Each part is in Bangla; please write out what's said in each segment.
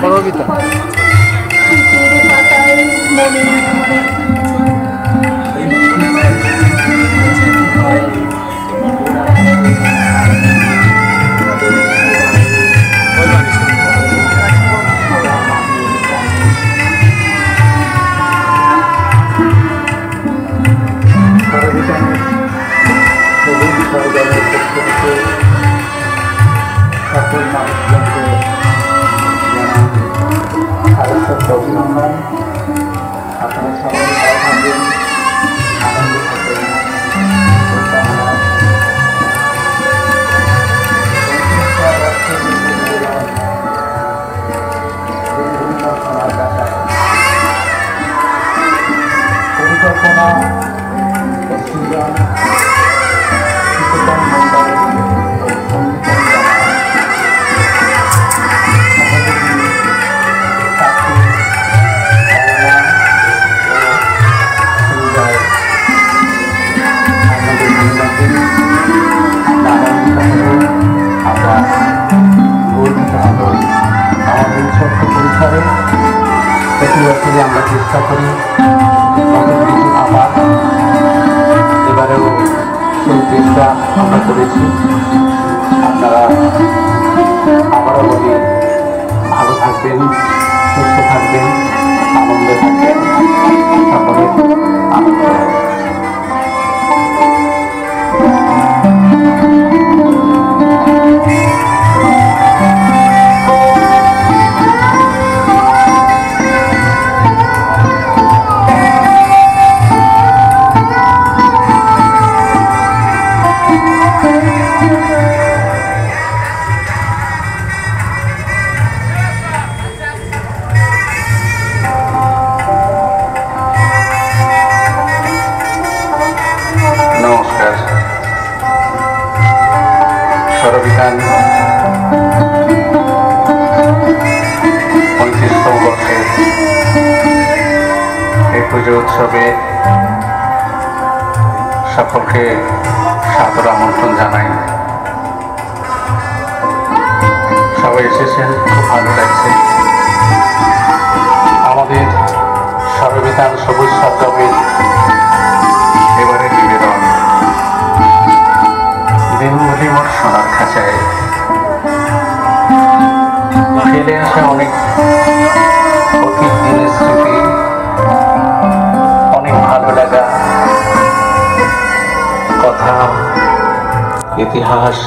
সরবিতা। সকল মানুষজনকে অভিনন্দন। আপনারা সবাই ভালো থাকবেন, আনন্দ থাকবেন। পরিকল্পনা আমাদের ছোট্ট পরিসরে প্রতি বছরই আমরা চেষ্টা করি আবার এবারেও সেই চেষ্টা আমরা করেছি। আপনারা আবারও বলি ভালো থাকবেন, সুস্থ থাকবেন, আনন্দে থাকবেন, সকলের আনন্দ। নমস্কার। সরবিতান 35তম বর্ষের এই পুজো উৎসবে সকলকে সাদর আমন্ত্রণ জানাই। সবাই এসেছেন, খুব ভালো লাগছে। আমাদের সরবিতান সবুজ সদ্যমের এবারে নিবেদন দিনগুলি মোর সোনার খাঁচায় ফেলে আসা অনেক অতীত দিনের স্মৃতি, অনেক ভালো লাগা কথা, ইতিহাস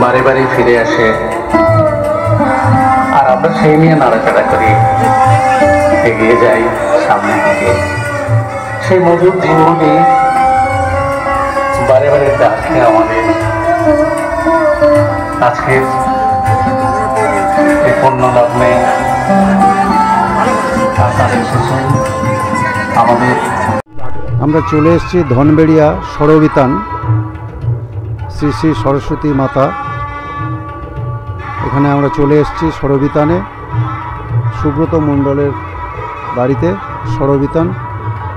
বারে বারে ফিরে আসে, আর আমরা সেই নিয়ে নাড়াচাড়া করি, এগিয়ে যাই সামনের দিকে। সেই মধুর দিনগুলি বারে বারে ডাকে আমাদের। আজকের এই পূর্ণ লগ্নে আমাদের আমরা চলে এসেছি ধনবেড়িয়া সরবিতান শ্রী শ্রী সরস্বতী মাতা। এখানে আমরা চলে এসেছি সরবিতানে, সুব্রত মণ্ডলের বাড়িতে সরবিতান।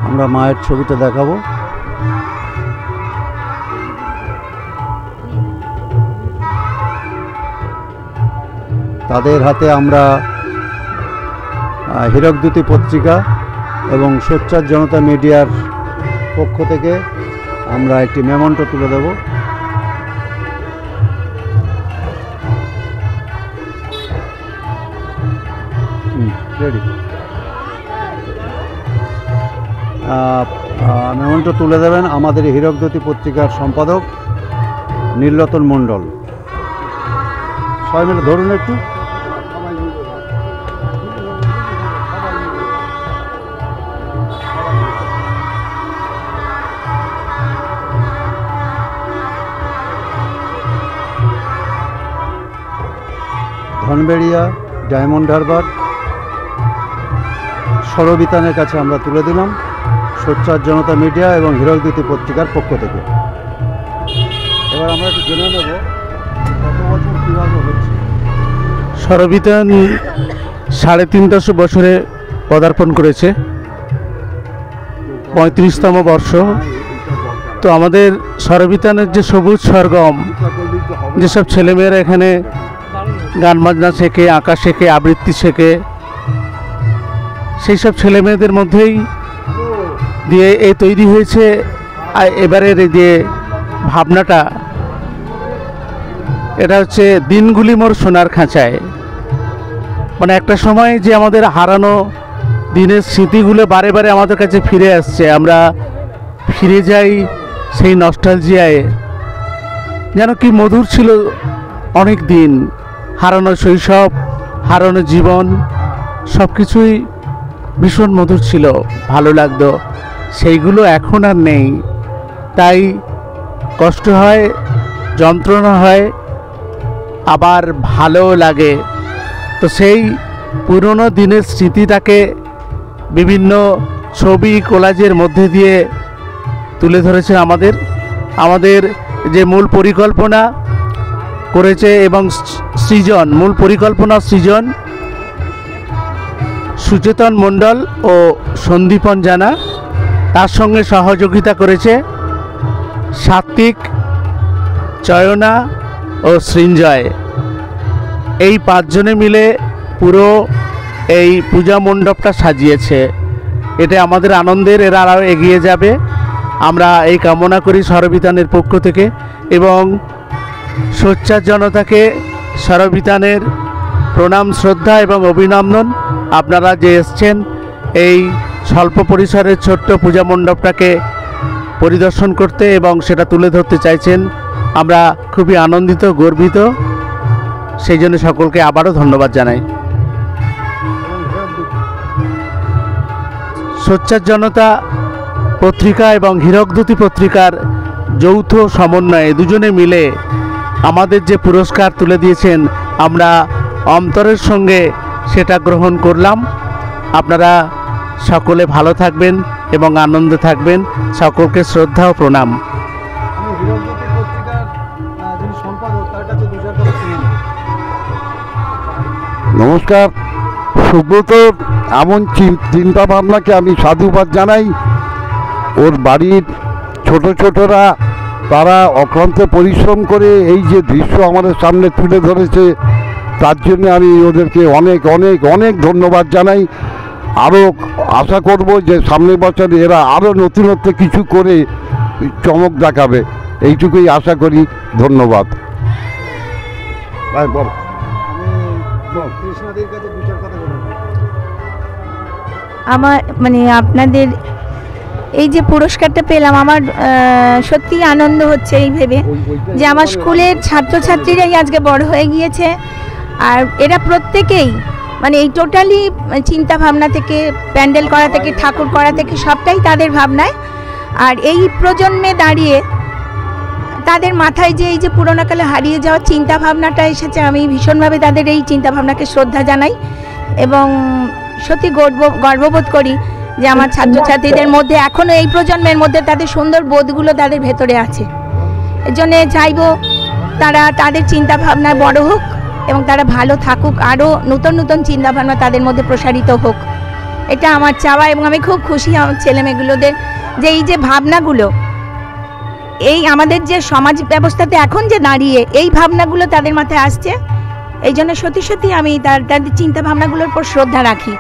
আমরা মায়ের ছবিটা দেখাবো। তাদের হাতে আমরা হীরকদূতি পত্রিকা এবং সোচ্চার জনতা মিডিয়ার পক্ষ থেকে আমরা একটি মেমন্টো তুলে দেব। রেডি। মেমন্টো তুলে দেবেন আমাদের হীরকদূতি পত্রিকার সম্পাদক নীলরতন মণ্ডল। সবাই মিলে ধরুন একটু। ধনবেড়িয়া ডায়মন্ড হারবার সরবিতানের কাছে আমরা তুলে দিলাম সোচ্চার জনতা মিডিয়া এবং হীরকদূতি পত্রিকার পক্ষ থেকে। এবার আমরা একটু জেনে নেব কত বছর কীভাবে হচ্ছে। সরবিতান 350 বছরে পদার্পণ করেছে, 35তম বর্ষ। তো আমাদের সরবিতানের যে সবুজ সরগম, যেসব ছেলেমেয়েরা এখানে গান বাজনা শেখে, আঁকা শেখে, আবৃত্তি শেখে। সেই সব ছেলেমেয়েদের মধ্যেই দিয়ে এই তৈরি হয়েছে এবারের এই যে ভাবনাটা, এটা হচ্ছে দিনগুলি মোর সোনার খাঁচায়। মানে একটা সময় যে আমাদের হারানো দিনের স্মৃতিগুলো বারে বারে আমাদের কাছে ফিরে আসছে, আমরা ফিরে যাই সেই নস্টালজিয়ায়। যেন কি মধুর ছিল অনেক দিন, হারানো শৈশব, হারানো জীবন, সব কিছুই ভীষণ মধুর ছিল, ভালো লাগতো। সেইগুলো এখন আর নেই, তাই কষ্ট হয়, যন্ত্রণা হয়, আবার ভালো লাগে। তো সেই পুরনো দিনের স্মৃতিটাকে বিভিন্ন ছবি কোলাজের মধ্যে দিয়ে তুলে ধরেছে আমাদের যে মূল পরিকল্পনা করেছে এবং সৃজন, মূল পরিকল্পনা সৃজন সুচেতন মণ্ডল ও সন্দীপন জানা, তার সঙ্গে সহযোগিতা করেছে সাত্বিক, চয়না ও সৃঞ্জয়। এই পাঁচজনে মিলে পুরো এই পূজা মণ্ডপটা সাজিয়েছে। এটা আমাদের আনন্দের, এরা আরও এগিয়ে যাবে, আমরা এই কামনা করি স্বরবিতানের পক্ষ থেকে। এবং সোচ্চার জনতাকে স্বরবিতানের প্রণাম, শ্রদ্ধা এবং অভিনন্দন। আপনারা যে এসছেন এই স্বল্প পরিসরের ছোট্ট পূজা মণ্ডপটাকে পরিদর্শন করতে এবং সেটা তুলে ধরতে চাইছেন, আমরা খুবই আনন্দিত, গর্বিত। সেই জন্য সকলকে আবারও ধন্যবাদ জানাই। সোচ্চার জনতা পত্রিকা এবং হীরকদূতি পত্রিকার যৌথ সমন্বয়ে দুজনে মিলে আমাদের যে পুরস্কার তুলে দিয়েছেন, আমরা অন্তরের সঙ্গে সেটা গ্রহণ করলাম। আপনারা সকলে ভালো থাকবেন এবং আনন্দে থাকবেন। সকলকে শ্রদ্ধা ও প্রণাম। নমস্কার। সুব্রত এমন চিন্তা ভাবনাকে আমি সাধুবাদ জানাই। ওর বাড়ির ছোট ছোটরা তারা অক্লান্ত পরিশ্রম করে এই যে দৃশ্য আমাদের সামনে তুলে ধরেছে, তার জন্য আমি ওদেরকে অনেক অনেক অনেক ধন্যবাদ জানাই। আরও আশা করব যে সামনের বছর এরা আরও নতুনত্ব কিছু করে চমক দেখাবে, এইটুকুই আশা করি। ধন্যবাদ। বল। আমার মানে আপনাদের এই যে পুরস্কারটা পেলাম, আমার সত্যি আনন্দ হচ্ছে এই ভেবে যে আমার স্কুলের ছাত্রছাত্রীরাই আজকে বড় হয়ে গিয়েছে। আর এরা প্রত্যেকেই মানে এই টোটালি চিন্তা ভাবনা থেকে, প্যান্ডেল করা থেকে, ঠাকুর করা থেকে সবটাই তাদের ভাবনায়। আর এই প্রজন্মে দাঁড়িয়ে তাদের মাথায় যে এই যে পুরোনোকালে হারিয়ে যাওয়ার চিন্তা ভাবনাটা এসেছে, আমি ভীষণভাবে তাদের এই চিন্তা ভাবনাকে শ্রদ্ধা জানাই এবং সত্যি গর্ববোধ করি যে আমার ছাত্রছাত্রীদের মধ্যে এখনও এই প্রজন্মের মধ্যে তাদের সুন্দর বোধগুলো তাদের ভেতরে আছে। এর জন্যে চাইবো তারা তাদের চিন্তা ভাবনায় বড় হোক এবং তারা ভালো থাকুক, আরও নতুন নতুন চিন্তাভাবনা তাদের মধ্যে প্রসারিত হোক, এটা আমার চাওয়া। এবং আমি খুব খুশি আমার ছেলেমেয়েগুলোদের যে এই যে ভাবনাগুলো, এই আমাদের যে সমাজ ব্যবস্থাতে এখন যে দাঁড়িয়ে এই ভাবনাগুলো তাদের মাথায় আসছে, এই জন্য সত্যি সত্যি আমি তাদের চিন্তা ভাবনাগুলোর উপর শ্রদ্ধা রাখি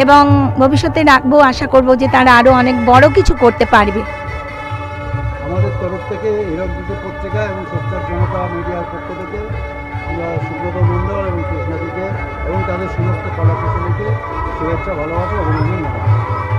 এবং ভবিষ্যতে রাখবো। আশা করব যে তারা আরও অনেক বড় কিছু করতে পারবে। আমাদের তরফ থেকে হীরকদূতি পত্রিকা এবং সোচ্চার জনতা মিডিয়ার পক্ষ থেকে আমরা সুব্রত মণ্ডল এবং কৃষ্ণাদিকে এবং তাদের সমস্ত কলা কুশলীকে শুভেচ্ছা, ভালোবাসা, অভিনন্দন জানাই।